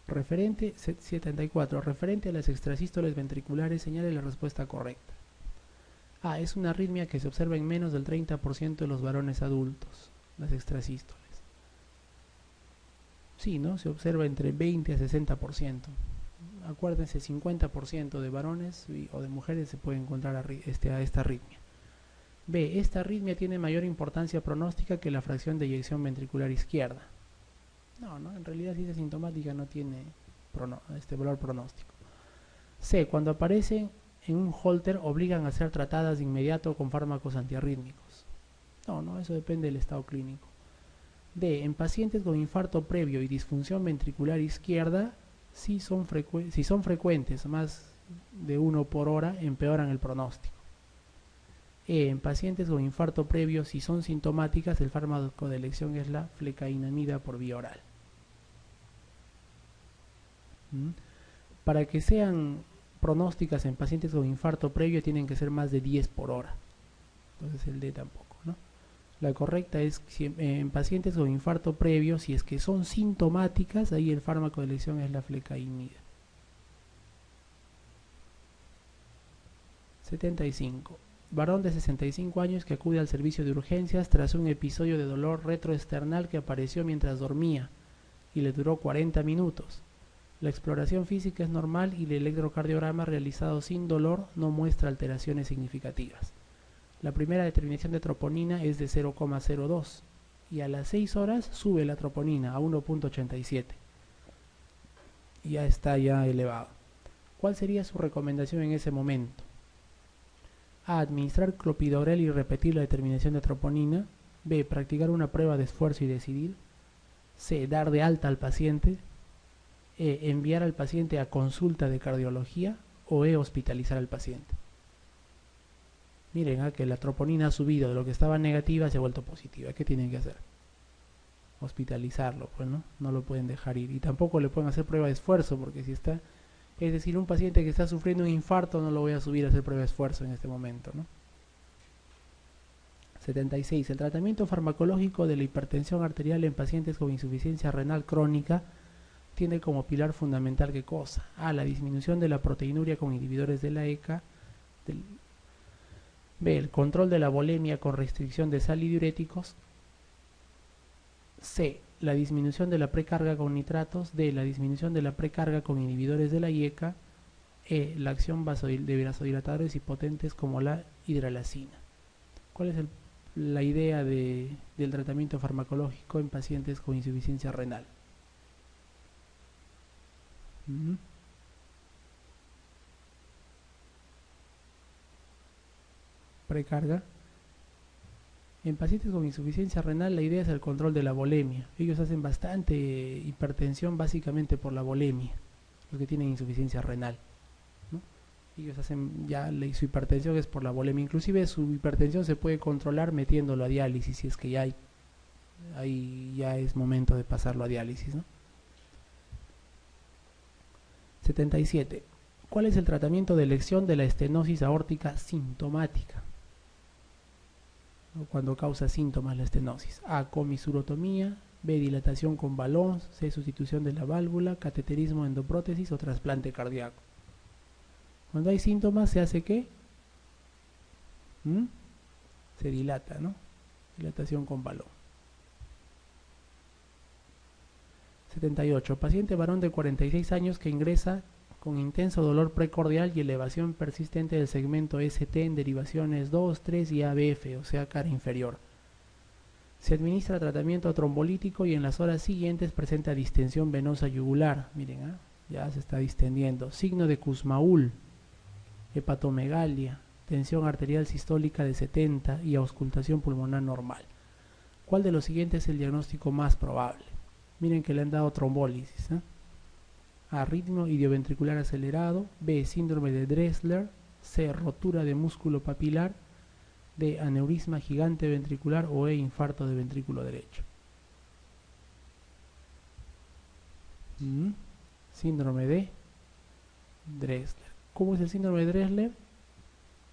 74. Referente a las extrasístoles ventriculares, señale la respuesta correcta. A. Es una arritmia que se observa en menos del 30% de los varones adultos, las extrasístoles. Sí, ¿no? Se observa entre 20 a 60%. Acuérdense, 50% de varones o de mujeres se puede encontrar a esta arritmia. B. Esta arritmia tiene mayor importancia pronóstica que la fracción de eyección ventricular izquierda. No, en realidad si es asintomática no tiene valor pronóstico. C. Cuando aparecen en un holter obligan a ser tratadas de inmediato con fármacos antiarrítmicos. No, eso depende del estado clínico. D. En pacientes con infarto previo y disfunción ventricular izquierda, si son frecuentes, más de 1 por hora, empeoran el pronóstico. E. En pacientes con infarto previo, si son sintomáticas, el fármaco de elección es la flecainamida por vía oral. Para que sean pronósticas en pacientes con infarto previo tienen que ser más de 10 por hora. Entonces el D tampoco, ¿no? La correcta es en pacientes con infarto previo, si es que son sintomáticas, ahí el fármaco de elección es la flecainamida. 75. Varón de 65 años que acude al servicio de urgencias tras un episodio de dolor retroesternal que apareció mientras dormía y le duró 40 minutos. La exploración física es normal y el electrocardiograma realizado sin dolor no muestra alteraciones significativas. La primera determinación de troponina es de 0,02 y a las 6 horas sube la troponina a 1,87. Ya está elevado. ¿Cuál sería su recomendación en ese momento? A. Administrar clopidogrel y repetir la determinación de troponina. B. Practicar una prueba de esfuerzo y decidir. C. Dar de alta al paciente. E. Enviar al paciente a consulta de cardiología. O E. Hospitalizar al paciente. Miren, que la troponina ha subido, de lo que estaba negativa se ha vuelto positiva. ¿Qué tienen que hacer? Hospitalizarlo, pues no lo pueden dejar ir. Y tampoco le pueden hacer prueba de esfuerzo, porque si está... Es decir, un paciente que está sufriendo un infarto no lo voy a subir a hacer prueba de esfuerzo en este momento, ¿no? 76. El tratamiento farmacológico de la hipertensión arterial en pacientes con insuficiencia renal crónica tiene como pilar fundamental ¿qué cosa? A. La disminución de la proteinuria con inhibidores de la ECA. B. El control de la volemia con restricción de sal y diuréticos. C. La disminución de la precarga con nitratos. D. La disminución de la precarga con inhibidores de la IECA. E. La acción de vasodilatadores y potentes como la hidralacina. ¿Cuál es la idea del tratamiento farmacológico en pacientes con insuficiencia renal? Precarga. En pacientes con insuficiencia renal la idea es el control de la volemia. Ellos hacen bastante hipertensión básicamente por la volemia, los que tienen insuficiencia renal, ¿no? Ellos hacen su hipertensión es por la volemia. Inclusive su hipertensión se puede controlar metiéndolo a diálisis si es que ahí ya es momento de pasarlo a diálisis, ¿no? 77. ¿Cuál es el tratamiento de elección de la estenosis aórtica sintomática? Cuando causa síntomas la estenosis. A. Comisurotomía. B. Dilatación con balón. C. Sustitución de la válvula. Cateterismo, endoprótesis o trasplante cardíaco. Cuando hay síntomas se hace ¿qué? Se dilata, ¿no? Dilatación con balón. 78. Paciente varón de 46 años que ingresa con intenso dolor precordial y elevación persistente del segmento ST en derivaciones 2, 3 y ABF, o sea, cara inferior. Se administra tratamiento trombolítico y en las horas siguientes presenta distensión venosa yugular. Miren, ya se está distendiendo. Signo de Kussmaul, hepatomegalia, tensión arterial sistólica de 70 y auscultación pulmonar normal. ¿Cuál de los siguientes es el diagnóstico más probable? Miren que le han dado trombólisis, A. Ritmo idioventricular acelerado. B. Síndrome de Dressler. C. Rotura de músculo papilar. D. Aneurisma gigante ventricular. O E. Infarto de ventrículo derecho. Síndrome de Dressler. ¿Cómo es el síndrome de Dressler?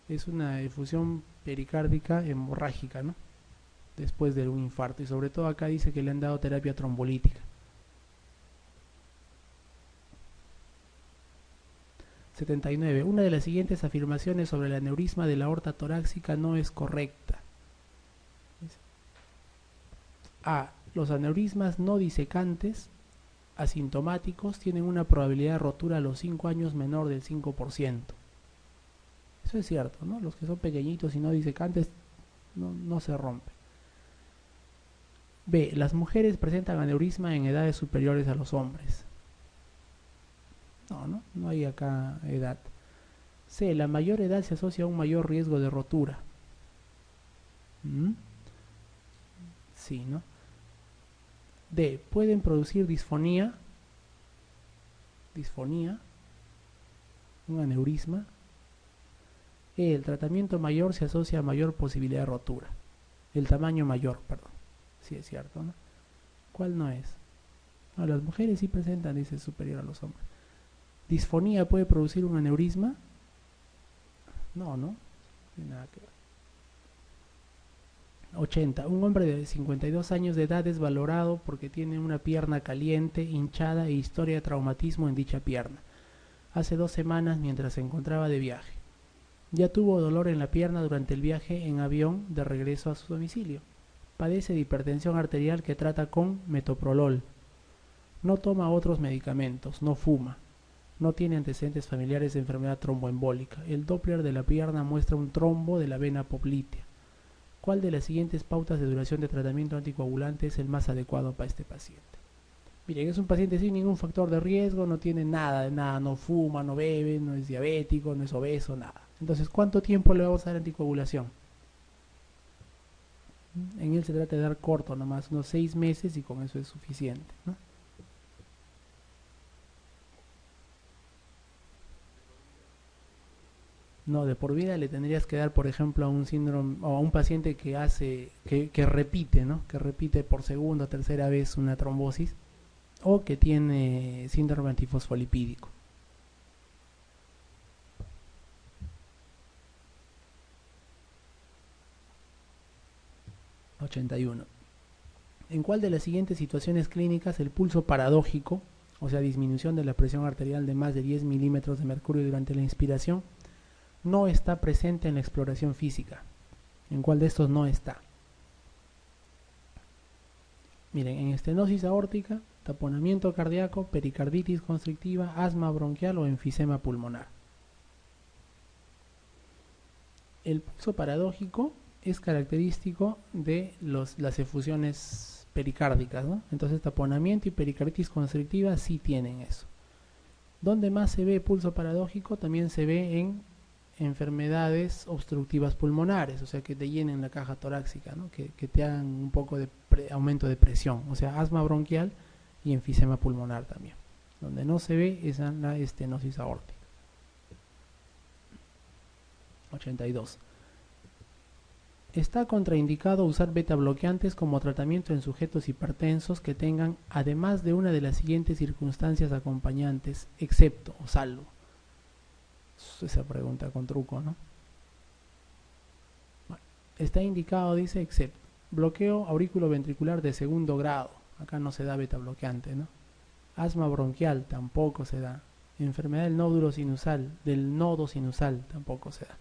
Es una efusión pericárdica hemorrágica, ¿no? Después de un infarto. Y sobre todo acá dice que le han dado terapia trombolítica. 79. Una de las siguientes afirmaciones sobre el aneurisma de la aorta torácica no es correcta. A. Los aneurismas no disecantes asintomáticos tienen una probabilidad de rotura a los 5 años menor del 5%. Eso es cierto, ¿no? Los que son pequeñitos y no disecantes no se rompen. B. Las mujeres presentan aneurisma en edades superiores a los hombres. No hay acá edad. C. La mayor edad se asocia a un mayor riesgo de rotura. Sí, ¿no? D. Pueden producir disfonía, un aneurisma. E. El tratamiento mayor se asocia a mayor posibilidad de rotura. El tamaño mayor, perdón. Sí es cierto, ¿no? ¿Cuál no es? No, las mujeres sí presentan, dice, superior a los hombres. ¿Disfonía puede producir un aneurisma? No tiene nada que ver. 80. Un hombre de 52 años de edad es valorado porque tiene una pierna caliente, hinchada e historia de traumatismo en dicha pierna. Hace 2 semanas mientras se encontraba de viaje. Ya tuvo dolor en la pierna durante el viaje en avión de regreso a su domicilio. Padece de hipertensión arterial que trata con metoprolol. No toma otros medicamentos, no fuma. No tiene antecedentes familiares de enfermedad tromboembólica. El Doppler de la pierna muestra un trombo de la vena poplitea. ¿Cuál de las siguientes pautas de duración de tratamiento anticoagulante es el más adecuado para este paciente? Miren, es un paciente sin ningún factor de riesgo, no tiene nada, no fuma, no bebe, no es diabético, no es obeso, nada. Entonces, ¿cuánto tiempo le vamos a dar anticoagulación? En él se trata de dar corto, nomás unos 6 meses y con eso es suficiente, ¿no? No, de por vida le tendrías que dar, por ejemplo, a un síndrome o a un paciente que repite, ¿no? Que repite por segunda o tercera vez una trombosis o que tiene síndrome antifosfolipídico. (81) ¿En cuál de las siguientes situaciones clínicas el pulso paradójico, o sea, disminución de la presión arterial de más de 10 milímetros de mercurio durante la inspiración, no está presente en la exploración física? ¿En cuál de estos no está? Miren, en estenosis aórtica, taponamiento cardíaco, pericarditis constrictiva, asma bronquial o enfisema pulmonar. El pulso paradójico es característico de las efusiones pericárdicas, ¿no? Entonces taponamiento y pericarditis constrictiva sí tienen eso. ¿Dónde más se ve pulso paradójico? También se ve en enfermedades obstructivas pulmonares, o sea, que te llenen la caja torácica, ¿no? que te hagan un poco de aumento de presión, o sea, asma bronquial y enfisema pulmonar también. Donde no se ve es en la estenosis aórtica. 82. Está contraindicado usar beta bloqueantes como tratamiento en sujetos hipertensos que tengan, además de una de las siguientes circunstancias acompañantes, excepto o salvo. Esa pregunta con truco, ¿no? Bueno, está indicado, dice, excepto. Bloqueo auriculoventricular de segundo grado. Acá no se da beta bloqueante, ¿no? Asma bronquial tampoco se da. Enfermedad del nódulo sinusal, del nodo sinusal, tampoco se da.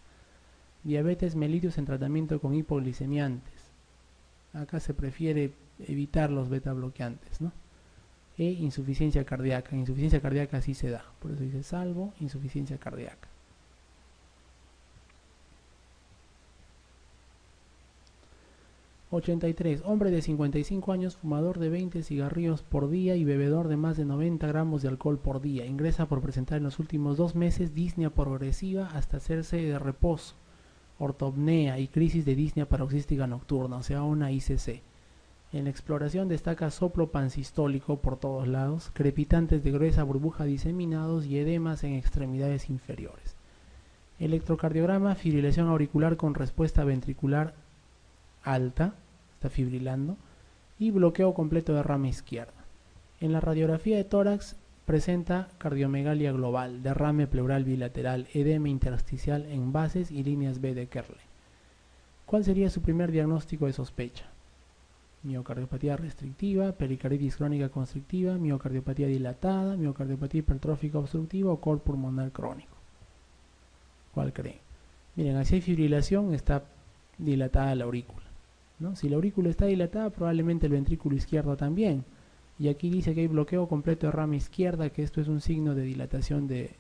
Diabetes mellitus en tratamiento con hipoglicemiantes. Acá se prefiere evitar los beta bloqueantes, ¿no? E insuficiencia cardíaca. Insuficiencia cardíaca sí se da. Por eso dice salvo insuficiencia cardíaca. 83. Hombre de 55 años, fumador de 20 cigarrillos por día y bebedor de más de 90 gramos de alcohol por día. Ingresa por presentar en los últimos 2 meses disnea progresiva hasta hacerse de reposo, ortopnea y crisis de disnea paroxística nocturna, o sea, una ICC. En la exploración destaca soplo pansistólico por todos lados, crepitantes de gruesa burbuja diseminados y edemas en extremidades inferiores. Electrocardiograma, fibrilación auricular con respuesta ventricular alta, está fibrilando, y bloqueo completo de rama izquierda. En la radiografía de tórax presenta cardiomegalia global, derrame pleural bilateral, edema intersticial en bases y líneas B de Kerley. ¿Cuál sería su primer diagnóstico de sospecha? Miocardiopatía restrictiva, pericarditis crónica constrictiva, miocardiopatía dilatada, miocardiopatía hipertrófica obstructiva o cor pulmonar crónico. ¿Cuál creen? Miren, si hay fibrilación está dilatada la aurícula, ¿no? Si la aurícula está dilatada, probablemente el ventrículo izquierdo también. Y aquí dice que hay bloqueo completo de rama izquierda, que esto es un signo de dilatación de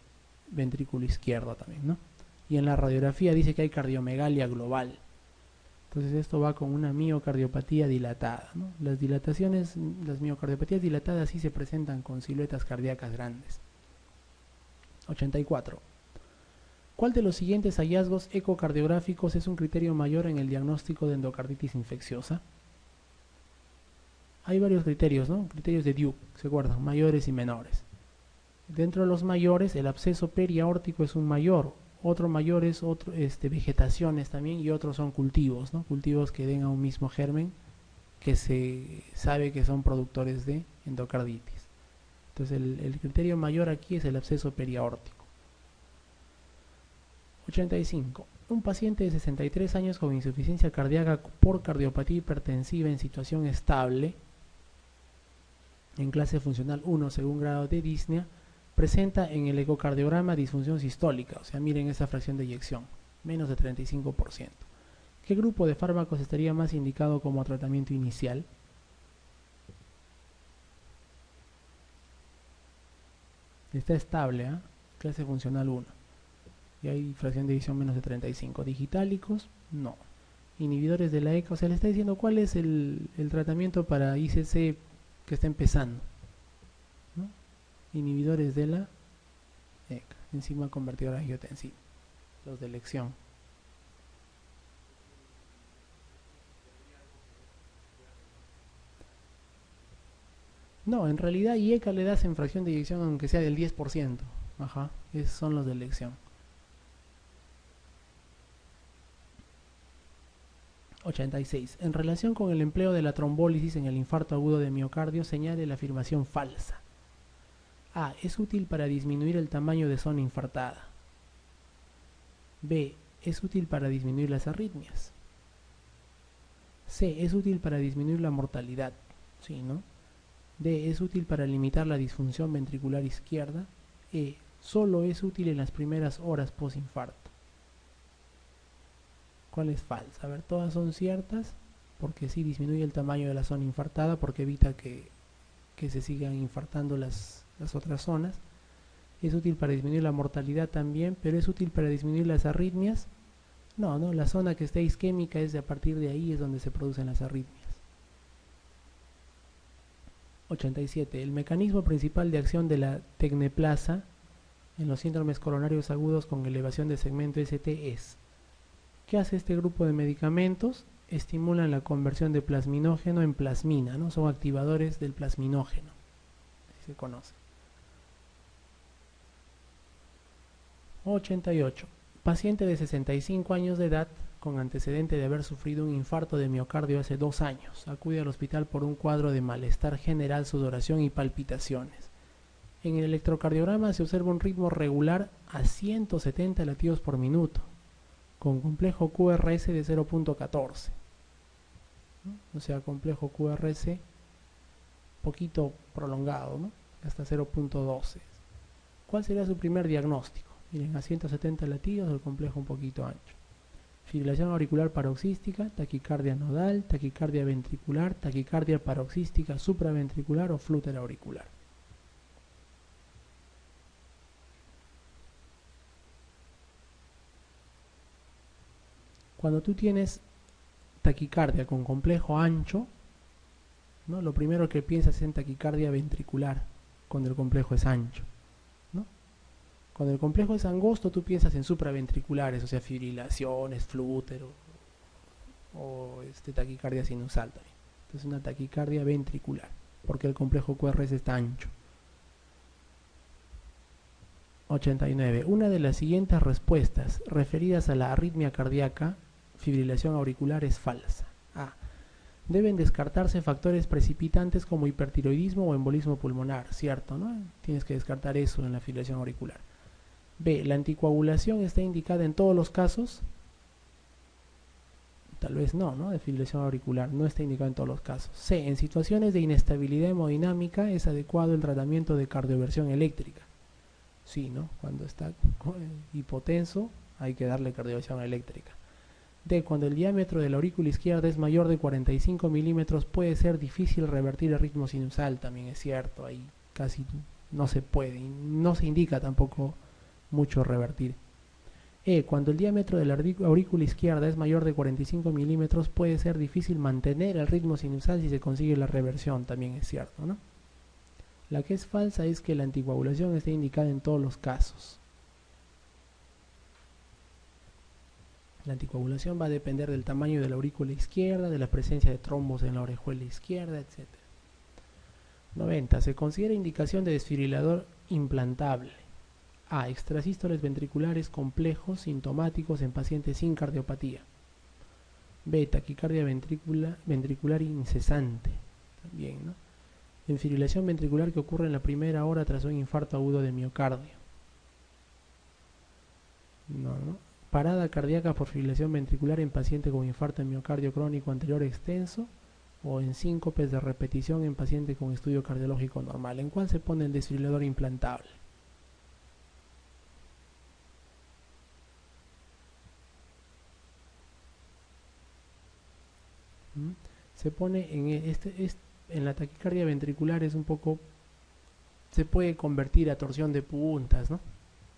ventrículo izquierdo también, ¿no? Y en la radiografía dice que hay cardiomegalia global. Entonces esto va con una miocardiopatía dilatada, ¿no? Las dilataciones, las miocardiopatías dilatadas sí se presentan con siluetas cardíacas grandes. 84. ¿Cuál de los siguientes hallazgos ecocardiográficos es un criterio mayor en el diagnóstico de endocarditis infecciosa? Hay varios criterios, ¿no? Criterios de Duke, ¿se acuerdan? Mayores y menores. Dentro de los mayores, el absceso periaórtico es un mayor. Otro mayor es vegetaciones también, y otros son cultivos, ¿no? Cultivos que den a un mismo germen que se sabe que son productores de endocarditis. Entonces el criterio mayor aquí es el absceso periaórtico. 85. Un paciente de 63 años con insuficiencia cardíaca por cardiopatía hipertensiva en situación estable, en clase funcional 1 según grado de disnea, presenta en el ecocardiograma disfunción sistólica, o sea, miren esa fracción de eyección, menos de 35%. ¿Qué grupo de fármacos estaría más indicado como tratamiento inicial? Está estable, ¿eh? Clase funcional 1. Y hay fracción de eyección menos de 35. Digitálicos, no. Inhibidores de la ECA, o sea, le está diciendo cuál es el tratamiento para ICC que está empezando, ¿no? Inhibidores de la ECA, enzima convertidora de angiotensina, los de elección. No, en realidad IECA le das en fracción de eyección aunque sea del 10%. Ajá, esos son los de elección. 86. En relación con el empleo de la trombólisis en el infarto agudo de miocardio, señale la afirmación falsa. A. Es útil para disminuir el tamaño de zona infartada. B. Es útil para disminuir las arritmias. C. Es útil para disminuir la mortalidad. Sí, ¿no? D. Es útil para limitar la disfunción ventricular izquierda. E. Solo es útil en las primeras horas post-infarto. ¿Cuál es falsa? A ver, todas son ciertas, porque sí disminuye el tamaño de la zona infartada, porque evita que se sigan infartando las otras zonas. Es útil para disminuir la mortalidad también, pero es útil para disminuir las arritmias. No, la zona que está isquémica es a partir de ahí es donde se producen las arritmias. 87. El mecanismo principal de acción de la tecneplasa en los síndromes coronarios agudos con elevación de segmento ST es: ¿qué hace este grupo de medicamentos? Estimulan la conversión de plasminógeno en plasmina, ¿no? Son activadores del plasminógeno, así se conoce. 88. Paciente de 65 años de edad con antecedente de haber sufrido un infarto de miocardio hace 2 años. Acude al hospital por un cuadro de malestar general, sudoración y palpitaciones. En el electrocardiograma se observa un ritmo regular a 170 latidos por minuto, con complejo QRS de 0.14, ¿no? O sea, complejo QRS poquito prolongado, ¿no? Hasta 0.12. ¿Cuál sería su primer diagnóstico? Miren, a 170 latidos, el complejo un poquito ancho. Fibrilación auricular paroxística, taquicardia nodal, taquicardia ventricular, taquicardia paroxística supraventricular o flúter auricular. Cuando tú tienes taquicardia con complejo ancho, ¿no? Lo primero que piensas es en taquicardia ventricular, cuando el complejo es ancho, ¿no? Cuando el complejo es angosto, tú piensas en supraventriculares, o sea, fibrilaciones, flúter o taquicardia sinusal también. Entonces una taquicardia ventricular, porque el complejo QRS está ancho. 89. Una de las siguientes respuestas referidas a la arritmia cardíaca, fibrilación auricular, es falsa. A. Deben descartarse factores precipitantes como hipertiroidismo o embolismo pulmonar, ¿cierto? ¿No? Tienes que descartar eso en la fibrilación auricular. B. ¿La anticoagulación está indicada en todos los casos? Tal vez no, de fibrilación auricular, no está indicada en todos los casos. C. En situaciones de inestabilidad hemodinámica es adecuado el tratamiento de cardioversión eléctrica. Sí, ¿no? Cuando está hipotenso, hay que darle cardiovasión eléctrica. D. Cuando el diámetro de la aurícula izquierda es mayor de 45 milímetros, puede ser difícil revertir el ritmo sinusal, también es cierto, ahí casi no se puede, y no se indica tampoco mucho revertir. E. Cuando el diámetro de la aurícula izquierda es mayor de 45 milímetros, puede ser difícil mantener el ritmo sinusal si se consigue la reversión, también es cierto, ¿no? La que es falsa es que la anticoagulación esté indicada en todos los casos. La anticoagulación va a depender del tamaño de la aurícula izquierda, de la presencia de trombos en la orejuela izquierda, etc. 90. Se considera indicación de desfibrilador implantable. A. Extrasístoles ventriculares complejos sintomáticos en pacientes sin cardiopatía. B. Taquicardia ventricular incesante. También, ¿no? Desfibrilación ventricular que ocurre en la primera hora tras un infarto agudo de miocardio. No. Parada cardíaca por fibrilación ventricular en paciente con infarto de miocardio crónico anterior extenso o en síncopes de repetición en paciente con estudio cardiológico normal. ¿En cuál se pone el desfibrilador implantable? Se pone en la taquicardia ventricular, es un poco, se puede convertir a torsión de puntas, ¿no?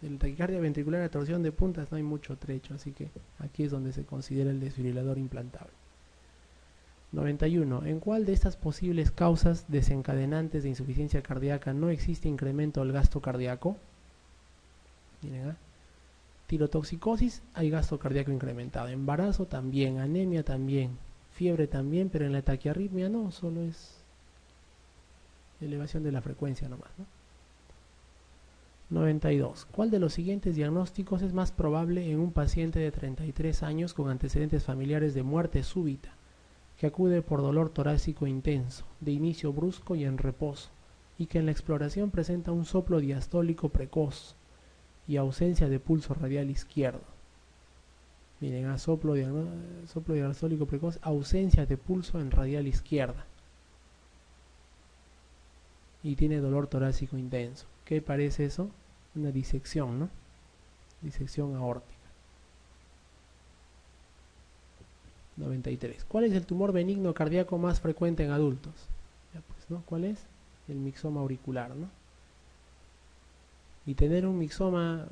De la taquicardia ventricular a torsión de puntas no hay mucho trecho, así que aquí es donde se considera el desfibrilador implantable. 91. ¿En cuál de estas posibles causas desencadenantes de insuficiencia cardíaca no existe incremento del gasto cardíaco? Miren, tirotoxicosis, hay gasto cardíaco incrementado. Embarazo también, anemia también, fiebre también, pero en la taquiarritmia no, solo es elevación de la frecuencia nomás, ¿no? 92. ¿Cuál de los siguientes diagnósticos es más probable en un paciente de 33 años con antecedentes familiares de muerte súbita, que acude por dolor torácico intenso, de inicio brusco y en reposo, y que en la exploración presenta un soplo diastólico precoz y ausencia de pulso radial izquierdo? Miren, soplo diastólico precoz, ausencia de pulso en radial izquierda, y tiene dolor torácico intenso. ¿Qué parece eso? Una disección, ¿no? Disección aórtica. 93. ¿Cuál es el tumor benigno cardíaco más frecuente en adultos? Ya pues, ¿no? ¿Cuál es? El mixoma auricular, ¿no? Y tener un mixoma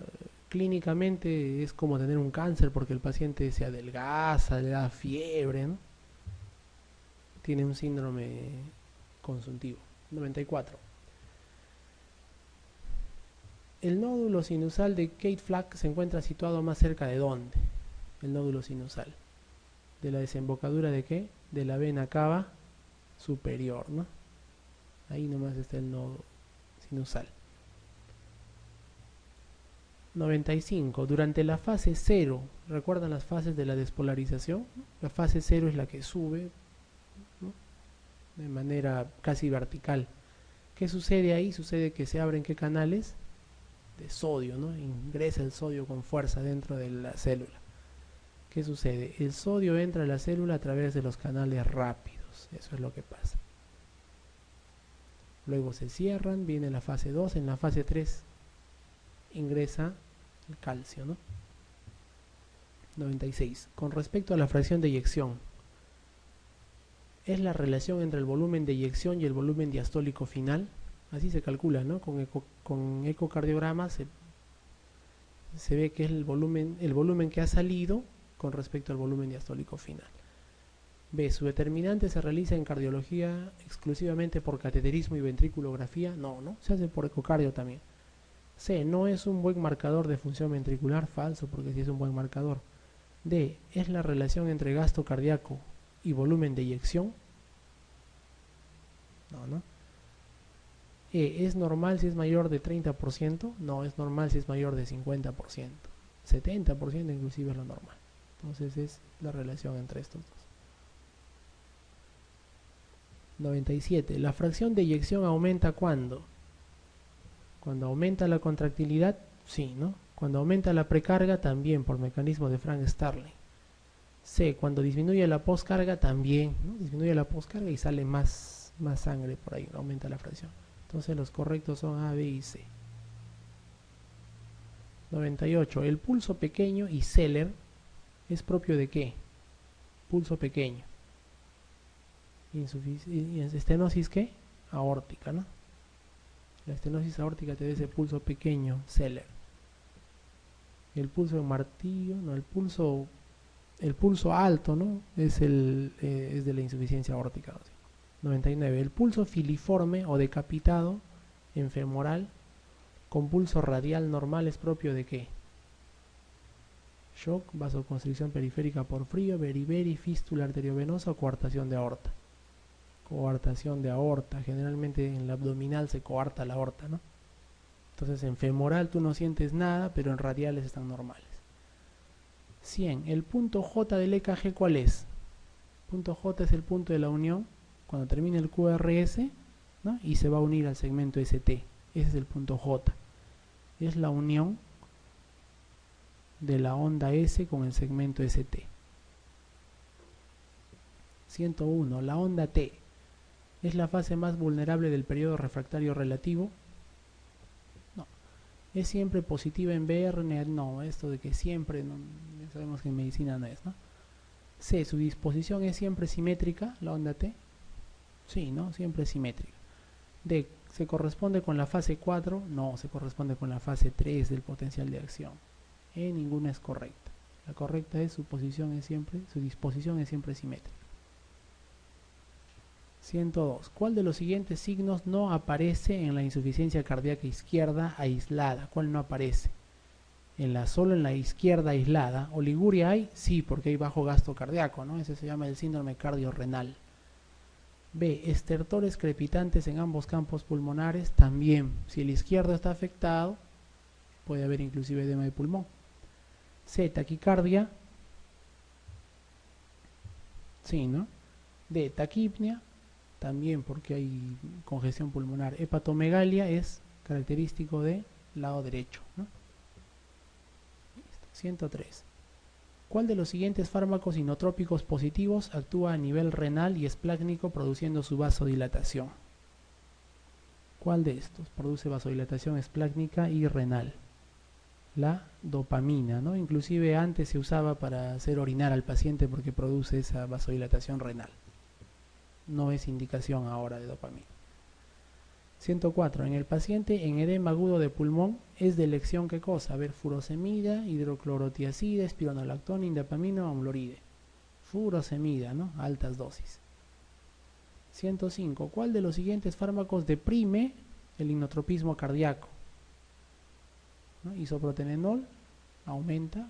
clínicamente es como tener un cáncer, porque el paciente se adelgaza, le da fiebre, ¿no? Tiene un síndrome consuntivo. 94. El nódulo sinusal de Keith-Flack se encuentra situado más cerca de ¿dónde? El nódulo sinusal. ¿De la desembocadura de qué? De la vena cava superior, ¿no? Ahí nomás está el nódulo sinusal. 95. Durante la fase 0, ¿recuerdan las fases de la despolarización? La fase 0 es la que sube, ¿no? De manera casi vertical. ¿Qué sucede ahí? Sucede que se abren ¿qué canales? De sodio, ¿no? Ingresa el sodio con fuerza dentro de la célula. ¿Qué sucede? El sodio entra a la célula a través de los canales rápidos. Eso es lo que pasa. Luego se cierran, viene la fase 2. En la fase 3 ingresa el calcio, ¿no? 96. Con respecto a la fracción de eyección, es la relación entre el volumen de eyección y el volumen diastólico final. Así se calcula, ¿no? Con ecocardiograma se ve que es el volumen que ha salido con respecto al volumen diastólico final. B. Su determinante se realiza en cardiología exclusivamente por cateterismo y ventriculografía. No, se hace por ecocardio también. C. No es un buen marcador de función ventricular. Falso, porque sí es un buen marcador. D. Es la relación entre gasto cardíaco y volumen de eyección. No. ¿Es normal si es mayor de 30%? No, es normal si es mayor de 50%. 70% inclusive es lo normal. Entonces es la relación entre estos dos. 97. La fracción de eyección aumenta ¿cuándo? Cuando aumenta la contractilidad, sí, ¿no? Cuando aumenta la precarga, también, por mecanismo de Frank Starling. C. Cuando disminuye la poscarga, también, ¿no? Disminuye la poscarga y sale más sangre por ahí, aumenta la fracción. Entonces los correctos son A, B y C. 98. El pulso pequeño y Zeller es propio de ¿qué? Pulso pequeño. Estenosis ¿qué? Aórtica, ¿no? La estenosis aórtica te da ese pulso pequeño, Zeller. El pulso de martillo, no, el pulso alto, ¿no? Es de la insuficiencia aórtica. ¿No? 99. El pulso filiforme o decapitado en femoral con pulso radial normal es propio de ¿qué? Shock, vasoconstricción periférica por frío, beriberi, fístula arteriovenosa o coartación de aorta. Coartación de aorta, generalmente en la abdominal se coarta la aorta, ¿no? Entonces en femoral tú no sientes nada, pero en radiales están normales. 100. El punto J del EKG, ¿cuál es? Punto J es el punto de la unión cuando termina el QRS, ¿no? Y se va a unir al segmento ST. Ese es el punto J. Es la unión de la onda S con el segmento ST. 101. La onda T es la fase más vulnerable del periodo refractario relativo. No. ¿Es siempre positiva en BR? No, esto de que siempre, no, ya sabemos que en medicina no es, ¿no? C. Su disposición es siempre simétrica, la onda T. Sí, ¿no? Siempre simétrica. D. ¿Se corresponde con la fase 4? No, se corresponde con la fase 3 del potencial de acción. E. Ninguna es correcta. La correcta es su disposición es siempre simétrica. 102. ¿Cuál de los siguientes signos no aparece en la insuficiencia cardíaca izquierda aislada? ¿Cuál no aparece? Solo en la izquierda aislada. ¿Oliguria hay? Sí, porque hay bajo gasto cardíaco, ¿no? Ese se llama el síndrome cardiorrenal. B. Estertores crepitantes en ambos campos pulmonares. También, si el izquierdo está afectado, puede haber inclusive edema de pulmón. C. Taquicardia. Sí, ¿no? D. Taquipnea. También porque hay congestión pulmonar. Hepatomegalia es característico del lado derecho, ¿no? 103. ¿Cuál de los siguientes fármacos inotrópicos positivos actúa a nivel renal y esplácnico produciendo su vasodilatación? ¿Cuál de estos produce vasodilatación esplácnica y renal? La dopamina, ¿no? Inclusive antes se usaba para hacer orinar al paciente porque produce esa vasodilatación renal. No es indicación ahora de dopamina. 104. En el paciente en edema agudo de pulmón es de elección ¿qué cosa? A ver, furosemida, hidroclorotiazida, espironolactona, indapamina o amloride. Furosemida, ¿no? Altas dosis. 105. ¿Cuál de los siguientes fármacos deprime el inotropismo cardíaco? ¿No? Isoprotenenol aumenta,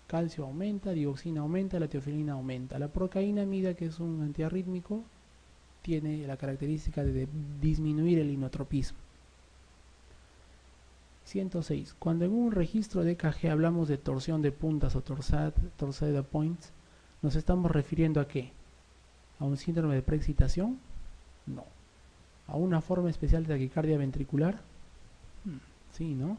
calcio aumenta, dioxina aumenta, la teofilina aumenta. La procainamida, que es un antiarrítmico, tiene la característica de disminuir el inotropismo. 106. Cuando en un registro de EKG hablamos de torsión de puntas o torsade points, ¿nos estamos refiriendo a qué? ¿A un síndrome de preexcitación? No. ¿A una forma especial de taquicardia ventricular? Sí, ¿no?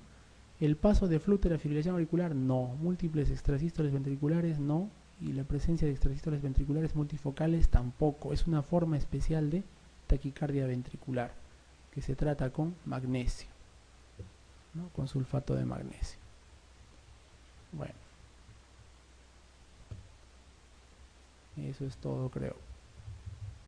¿El paso de flujo de la fibrilación auricular? No. ¿Múltiples extrasístoles ventriculares? No. Y la presencia de extrasístoles ventriculares multifocales tampoco. Es una forma especial de taquicardia ventricular que se trata con magnesio, ¿no? Con sulfato de magnesio. Bueno, eso es todo, creo.